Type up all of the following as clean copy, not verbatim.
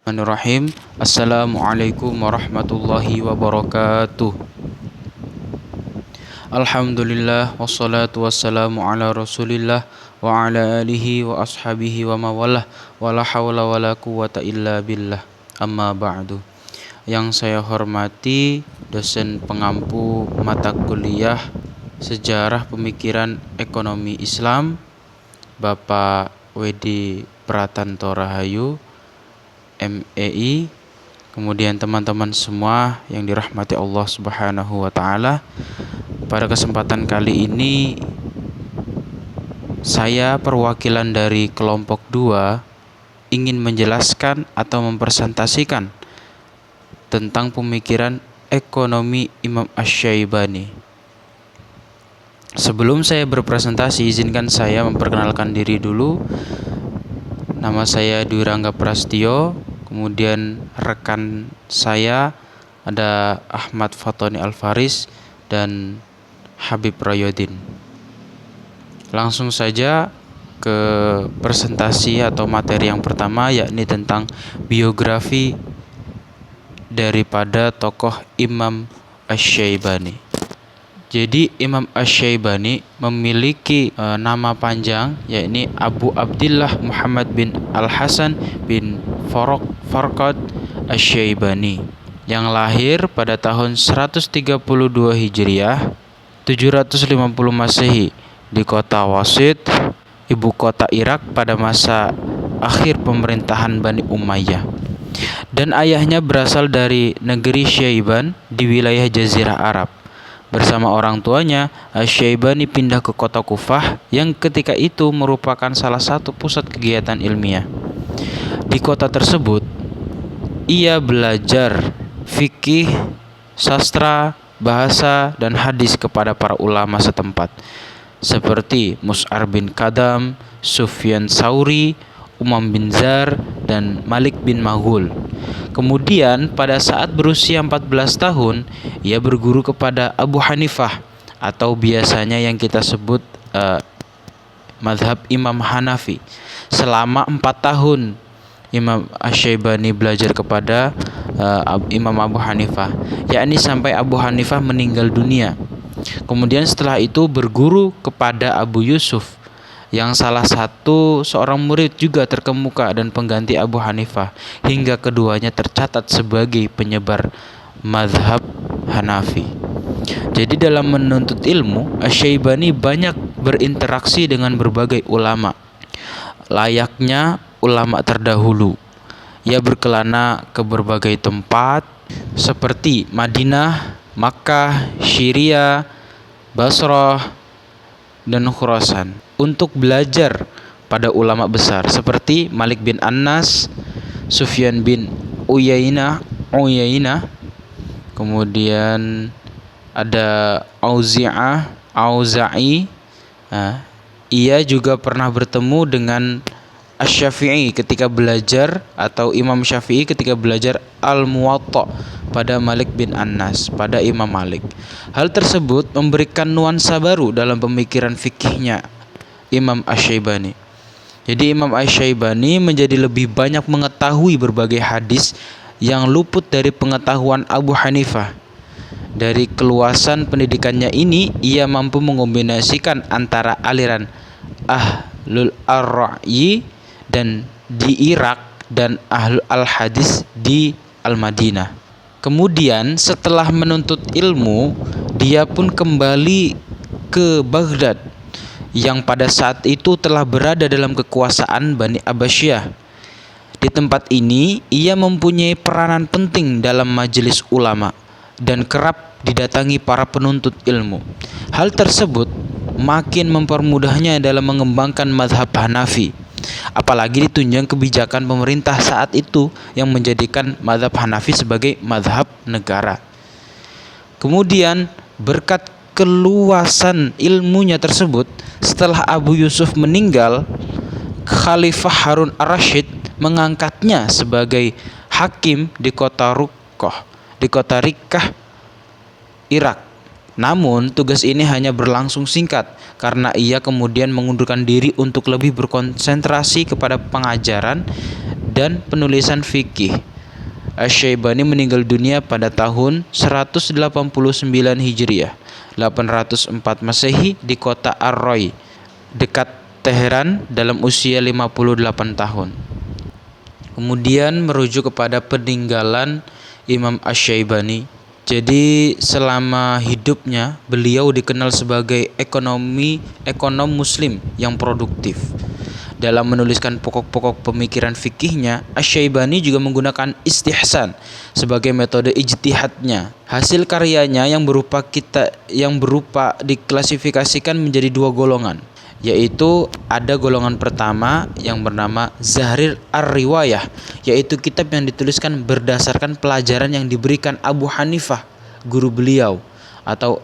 Bismillahirrahmanirrahim. Assalamualaikum warahmatullahi wabarakatuh. Alhamdulillah wassalatu wassalamu ala Rasulillah wa ala alihi wa ashabihi wa mawalah wala hawla wala quwata illa billah. Amma ba'du. Yang saya hormati dosen pengampu mata kuliah Sejarah Pemikiran Ekonomi Islam, Bapak Wedi Pratanto Rahayu, MEI, kemudian teman-teman semua yang dirahmati Allah Subhanahu wa taala. Pada kesempatan kali ini saya perwakilan dari kelompok 2 ingin menjelaskan atau mempresentasikan tentang pemikiran ekonomi Imam Asy-Syaibani. Sebelum saya berpresentasi, izinkan saya memperkenalkan diri dulu. Nama saya Dwi Rangga Prastio. Kemudian rekan saya ada Ahmad Fatoni Alfaris dan Habib Rayodin. Langsung saja ke presentasi atau materi yang pertama, yakni tentang biografi daripada tokoh Imam Asy-Syaibani. Jadi Imam Asy-Syaibani memiliki nama panjang, yakni Abu Abdillah Muhammad bin Al-Hasan bin Farqad Asy-Syaibani, yang lahir pada tahun 132 Hijriah, 750 Masehi di kota Wasit, ibu kota Irak pada masa akhir pemerintahan Bani Umayyah. Dan ayahnya berasal dari negeri Syaiban di wilayah Jazirah Arab. Bersama orang tuanya, Asy-Syaibani pindah ke kota Kufah yang ketika itu merupakan salah satu pusat kegiatan ilmiah. Di kota tersebut, ia belajar fikih, sastra, bahasa, dan hadis kepada para ulama setempat seperti Mus'ar bin Kadam, Sufyan Tsauri, Umam bin Zar, dan Malik bin Maghul. Kemudian pada saat berusia 14 tahun, ia berguru kepada Abu Hanifah atau biasanya yang kita sebut mazhab Imam Hanafi. Selama 4 tahun Imam Asy-Syaibani belajar kepada Imam Abu Hanifah, yakni sampai Abu Hanifah meninggal dunia. Kemudian setelah itu berguru kepada Abu Yusuf, yang salah satu seorang murid juga terkemuka dan pengganti Abu Hanifah, hingga keduanya tercatat sebagai penyebar mazhab Hanafi. Jadi dalam menuntut ilmu, Asy-Syaibani banyak berinteraksi dengan berbagai ulama, layaknya ulama terdahulu. Ia berkelana ke berbagai tempat seperti Madinah, Makkah, Syria, Basrah, dan Khurasan untuk belajar pada ulama besar seperti Malik bin Anas, Sufyan bin Uyainah, kemudian ada Auza'i. Ia juga pernah bertemu dengan Asy-Syafi'i ketika belajar, atau Imam Syafi'i ketika belajar Al-Muwatta pada Malik bin Anas, pada Imam Malik. Hal tersebut memberikan nuansa baru dalam pemikiran fikihnya Imam Asy-Syaibani. Jadi Imam Asy-Syaibani menjadi lebih banyak mengetahui berbagai hadis yang luput dari pengetahuan Abu Hanifah. Dari keluasan pendidikannya ini, ia mampu mengombinasikan antara aliran Ahlul Ar-Ra'yi dan di Irak dan Ahlul Al-Hadis di Al-Madinah. Kemudian setelah menuntut ilmu, dia pun kembali ke Baghdad yang pada saat itu telah berada dalam kekuasaan Bani Abbasiyah. Di tempat ini, ia mempunyai peranan penting dalam majelis ulama dan kerap didatangi para penuntut ilmu. Hal tersebut makin mempermudahnya dalam mengembangkan mazhab Hanafi, apalagi ditunjang kebijakan pemerintah saat itu yang menjadikan mazhab Hanafi sebagai mazhab negara. Kemudian berkat keluasan ilmunya tersebut, setelah Abu Yusuf meninggal, Khalifah Harun Ar-Rasyid mengangkatnya sebagai hakim di kota Rikkah, Irak. Namun tugas ini hanya berlangsung singkat karena ia kemudian mengundurkan diri untuk lebih berkonsentrasi kepada pengajaran dan penulisan fikih. Asy-Syaibani meninggal dunia pada tahun 189 Hijriah, 804 Masehi di kota Ar-Roy, dekat Teheran dalam usia 58 tahun. Kemudian merujuk kepada peninggalan Imam Asy-Syaibani. Jadi selama hidupnya beliau dikenal sebagai ekonom muslim yang produktif. Dalam menuliskan pokok-pokok pemikiran fikihnya, Asy-Syaibani juga menggunakan istihsan sebagai metode ijtihadnya. Hasil karyanya yang berupa diklasifikasikan menjadi dua golongan, yaitu ada golongan pertama yang bernama Zahrir Ar-Riwayah, yaitu kitab yang dituliskan berdasarkan pelajaran yang diberikan Abu Hanifah, guru beliau, atau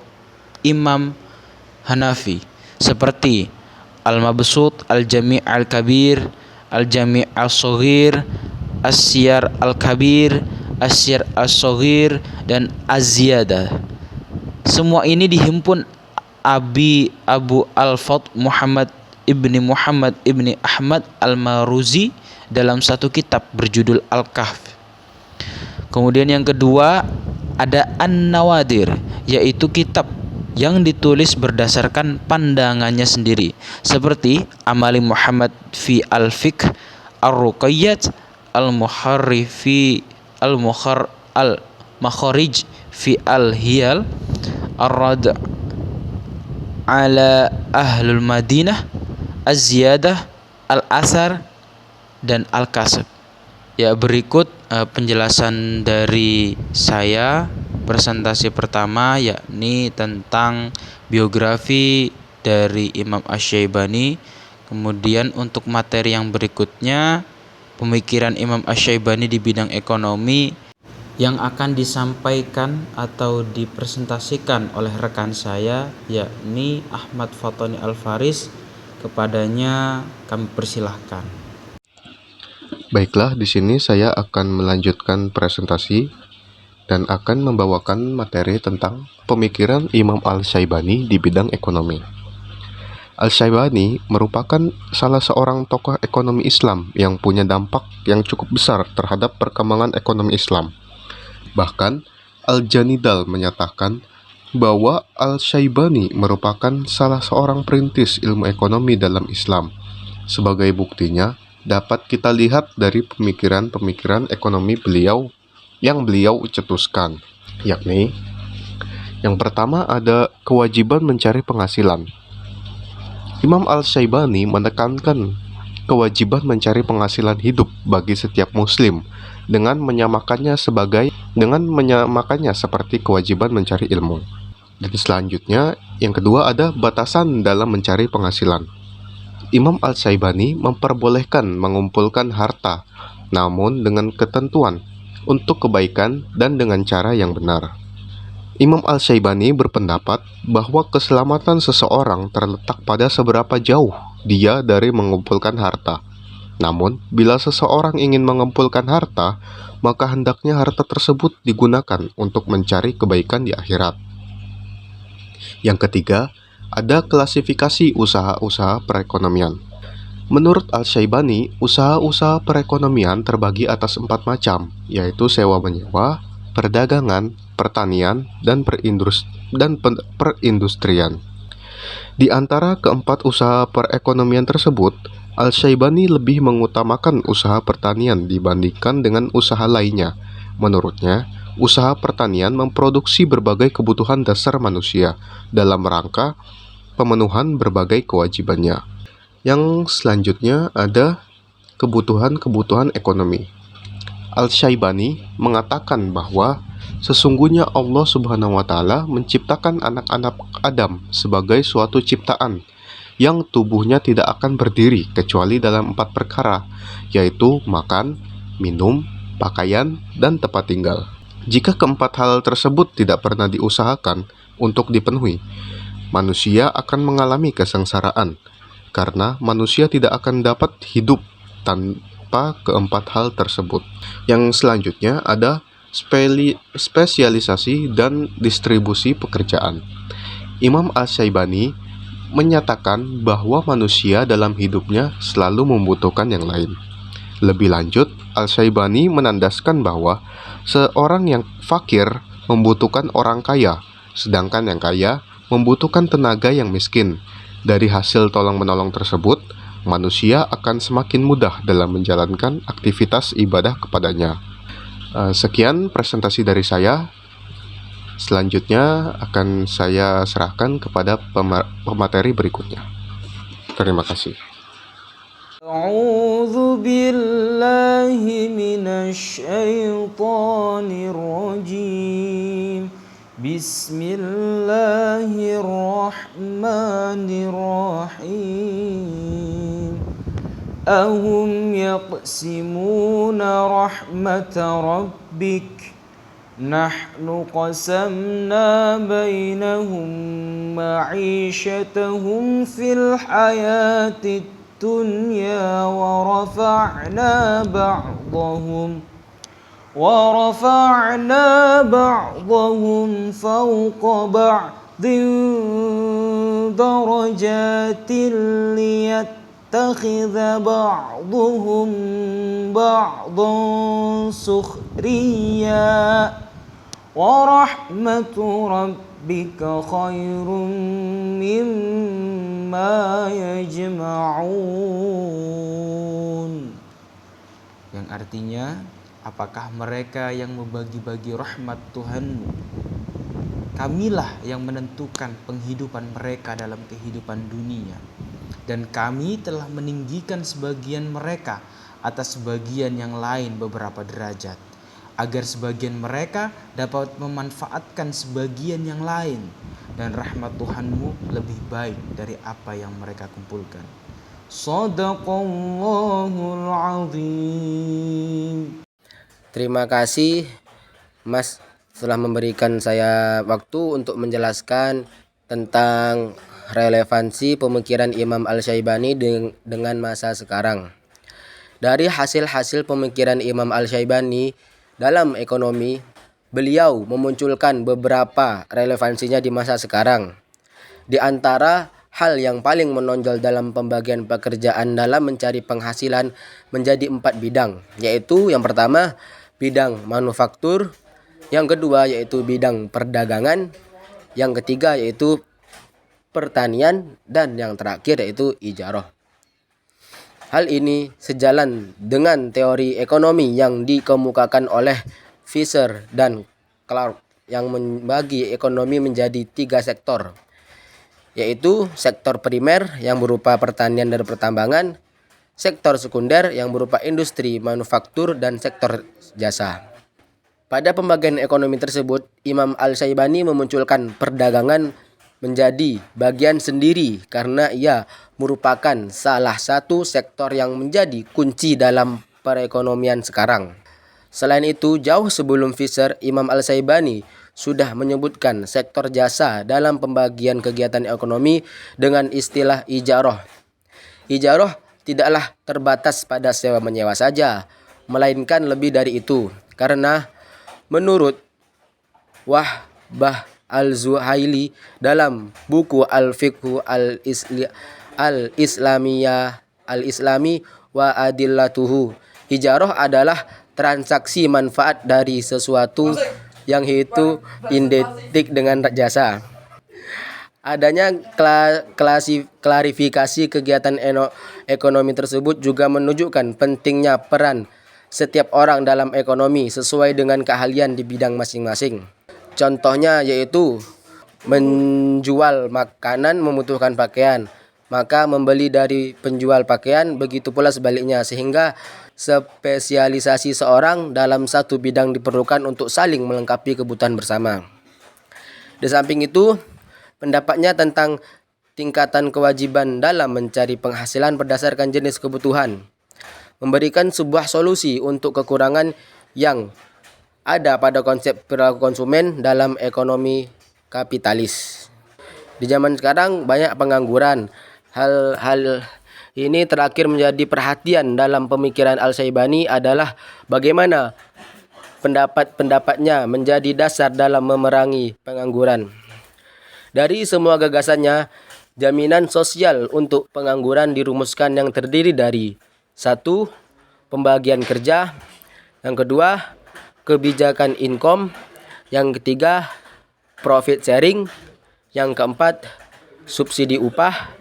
Imam Hanafi, seperti Al-Mabsut, Al-Jami' Al-Kabir, Al-Jami' As-Shaghir, As-Siyar Al-Kabir, As-Siyar As-Shaghir, dan Az-Ziyadah. Semua ini dihimpun Abu Al-Fadl Muhammad ibni Ahmad Al-Maruzi dalam satu kitab berjudul Al-Kahf. Kemudian yang kedua ada An-Nawadir, yaitu kitab yang ditulis berdasarkan pandangannya sendiri, seperti Amali Muhammad fi Al-Fiqh, Ar-Ruqayyat, Al-Muharrifi, Al-Makharij fi Al-Hiyal, Ar-Rad' ala Ahlul Madinah, Az-Ziyadah, Al-Asar, dan Al-Kasab. Ya, berikut penjelasan dari saya. Presentasi pertama yakni tentang biografi dari Imam Asy-Syaibani. Kemudian untuk materi yang berikutnya, pemikiran Imam Asy-Syaibani di bidang ekonomi yang akan disampaikan atau dipresentasikan oleh rekan saya yakni Ahmad Fatoni Al-Faris. Kepadanya kami persilahkan. Baiklah, di sini saya akan melanjutkan presentasi dan akan membawakan materi tentang pemikiran Imam Al-Syaibani di bidang ekonomi. Al-Syaibani merupakan salah seorang tokoh ekonomi Islam yang punya dampak yang cukup besar terhadap perkembangan ekonomi Islam. Bahkan, Al-Janidal menyatakan bahwa Al-Syaibani merupakan salah seorang perintis ilmu ekonomi dalam Islam. Sebagai buktinya, dapat kita lihat dari pemikiran-pemikiran ekonomi beliau yang beliau cetuskan, yakni yang pertama ada kewajiban mencari penghasilan. Imam Al-Syaibani menekankan kewajiban mencari penghasilan hidup bagi setiap muslim dengan menyamakannya seperti kewajiban mencari ilmu. Dan selanjutnya, yang kedua ada batasan dalam mencari penghasilan. Imam Al-Syaibani memperbolehkan mengumpulkan harta, namun dengan ketentuan untuk kebaikan dan dengan cara yang benar. Imam Al-Syaibani berpendapat bahwa keselamatan seseorang terletak pada seberapa jauh dia dari mengumpulkan harta. Namun, bila seseorang ingin mengumpulkan harta, maka hendaknya harta tersebut digunakan untuk mencari kebaikan di akhirat. Yang ketiga, ada klasifikasi usaha-usaha perekonomian. Menurut Al-Syaibani, usaha-usaha perekonomian terbagi atas 4 macam, yaitu sewa-menyewa, perdagangan, pertanian, dan perindustrian. Di antara keempat usaha perekonomian tersebut, Al-Syaibani lebih mengutamakan usaha pertanian dibandingkan dengan usaha lainnya. Menurutnya, usaha pertanian memproduksi berbagai kebutuhan dasar manusia dalam rangka pemenuhan berbagai kewajibannya. Yang selanjutnya ada kebutuhan-kebutuhan ekonomi. Al-Syaibani mengatakan bahwa sesungguhnya Allah Subhanahu wa Ta'ala menciptakan anak-anak Adam sebagai suatu ciptaan yang tubuhnya tidak akan berdiri kecuali dalam 4 perkara, yaitu makan, minum, pakaian, dan tempat tinggal. Jika keempat hal tersebut tidak pernah diusahakan untuk dipenuhi, manusia akan mengalami kesengsaraan, karena manusia tidak akan dapat hidup tanpa keempat hal tersebut. Yang selanjutnya ada spesialisasi dan distribusi pekerjaan. Imam Asy-Syaibani menyatakan bahwa manusia dalam hidupnya selalu membutuhkan yang lain. Lebih lanjut, Al-Syaibani menandaskan bahwa seorang yang fakir membutuhkan orang kaya, sedangkan yang kaya membutuhkan tenaga yang miskin. Dari hasil tolong-menolong tersebut, manusia akan semakin mudah dalam menjalankan aktivitas ibadah kepadanya. Sekian presentasi dari saya. Selanjutnya akan saya serahkan kepada pemateri berikutnya. Terima kasih. أعوذ بالله من الشيطان الرجيم بسم الله الرحمن الرحيم أهم يقسمون رحمة ربك نحن قسمنا بينهم معيشتهم في الحياة الدنيا ورفعنا بعضهم فوق بعض درجات ليتخذ بعضهم بعضا سخريا ورحمة ربك خير مما يجمعون. Yang artinya, apakah mereka yang membagi-bagi rahmat Tuhanmu? Kamilah yang menentukan penghidupan mereka dalam kehidupan dunia, dan kami telah meninggikan sebagian mereka atas sebagian yang lain beberapa derajat, agar sebagian mereka dapat memanfaatkan sebagian yang lain, dan rahmat Tuhanmu lebih baik dari apa yang mereka kumpulkan. Shadaqallahul azim. Terima kasih Mas telah memberikan saya waktu untuk menjelaskan tentang relevansi pemikiran Imam Al-Syaibani dengan masa sekarang. Dari hasil-hasil pemikiran Imam Al-Syaibani dalam ekonomi, beliau memunculkan beberapa relevansinya di masa sekarang. Di antara hal yang paling menonjol dalam pembagian pekerjaan dalam mencari penghasilan menjadi 4 bidang, yaitu yang pertama bidang manufaktur, yang kedua yaitu bidang perdagangan, yang ketiga yaitu pertanian, dan yang terakhir yaitu ijarah. Hal ini sejalan dengan teori ekonomi yang dikemukakan oleh Fisher dan Clark yang membagi ekonomi menjadi 3 sektor, yaitu sektor primer yang berupa pertanian dan pertambangan, sektor sekunder yang berupa industri, manufaktur, dan sektor jasa. Pada pembagian ekonomi tersebut, Imam Al-Syaibani memunculkan perdagangan menjadi bagian sendiri karena ia merupakan salah satu sektor yang menjadi kunci dalam perekonomian sekarang. Selain itu, jauh sebelum Fisher, Imam Al-Syaibani sudah menyebutkan sektor jasa dalam pembagian kegiatan ekonomi dengan istilah ijarah. Ijarah tidaklah terbatas pada sewa menyewa saja, melainkan lebih dari itu, karena menurut Wahbah Al-Zuhaili dalam buku Al-Fiqhu Al-Islami wa Adillatuhu, ijarah adalah transaksi manfaat dari sesuatu yang itu identik dengan jasa. Adanya klarifikasi kegiatan ekonomi tersebut juga menunjukkan pentingnya peran setiap orang dalam ekonomi sesuai dengan keahlian di bidang masing-masing. Contohnya yaitu menjual makanan membutuhkan pakaian, maka membeli dari penjual pakaian, begitu pula sebaliknya, sehingga spesialisasi seorang dalam satu bidang diperlukan untuk saling melengkapi kebutuhan bersama. Di samping itu, pendapatnya tentang tingkatan kewajiban dalam mencari penghasilan berdasarkan jenis kebutuhan memberikan sebuah solusi untuk kekurangan yang ada pada konsep perilaku konsumen dalam ekonomi kapitalis. Di zaman sekarang banyak pengangguran. Hal ini terakhir menjadi perhatian dalam pemikiran Al-Syaibani adalah bagaimana pendapat-pendapatnya menjadi dasar dalam memerangi pengangguran. Dari semua gagasannya, jaminan sosial untuk pengangguran dirumuskan yang terdiri dari 1. pembagian kerja. Yang kedua, kebijakan income. Yang ketiga, profit sharing. Yang keempat, subsidi upah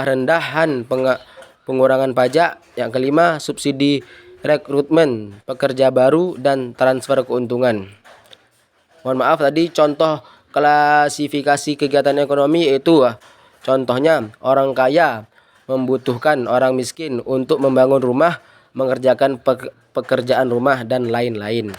rendahan pengurangan pajak. Yang kelima, subsidi rekrutmen pekerja baru dan transfer keuntungan. Mohon maaf tadi contoh klasifikasi kegiatan ekonomi yaitu contohnya orang kaya membutuhkan orang miskin untuk membangun rumah, mengerjakan pekerjaan rumah dan lain-lain.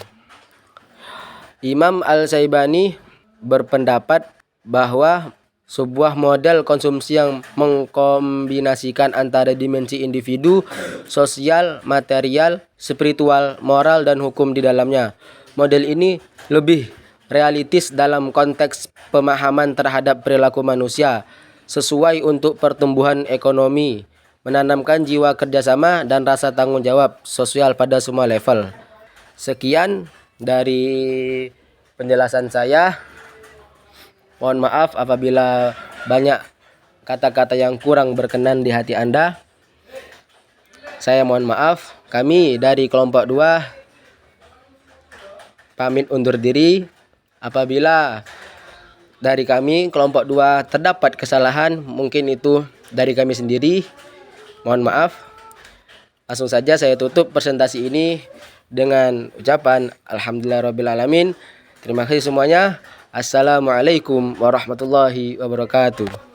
Imam Al-Syaibani berpendapat bahwa sebuah model konsumsi yang mengkombinasikan antara dimensi individu, sosial, material, spiritual, moral, dan hukum di dalamnya. Model ini lebih realistis dalam konteks pemahaman terhadap perilaku manusia, sesuai untuk pertumbuhan ekonomi, menanamkan jiwa kerjasama dan rasa tanggung jawab sosial pada semua level. Sekian dari penjelasan saya. Mohon maaf apabila banyak kata-kata yang kurang berkenan di hati Anda. Saya mohon maaf. Kami dari kelompok 2 pamit undur diri. Apabila dari kami kelompok 2 terdapat kesalahan, mungkin itu dari kami sendiri. Mohon maaf. Langsung saja saya tutup presentasi ini dengan ucapan alhamdulillahirabbil alamin. Terima kasih semuanya. Assalamualaikum warahmatullahi wabarakatuh.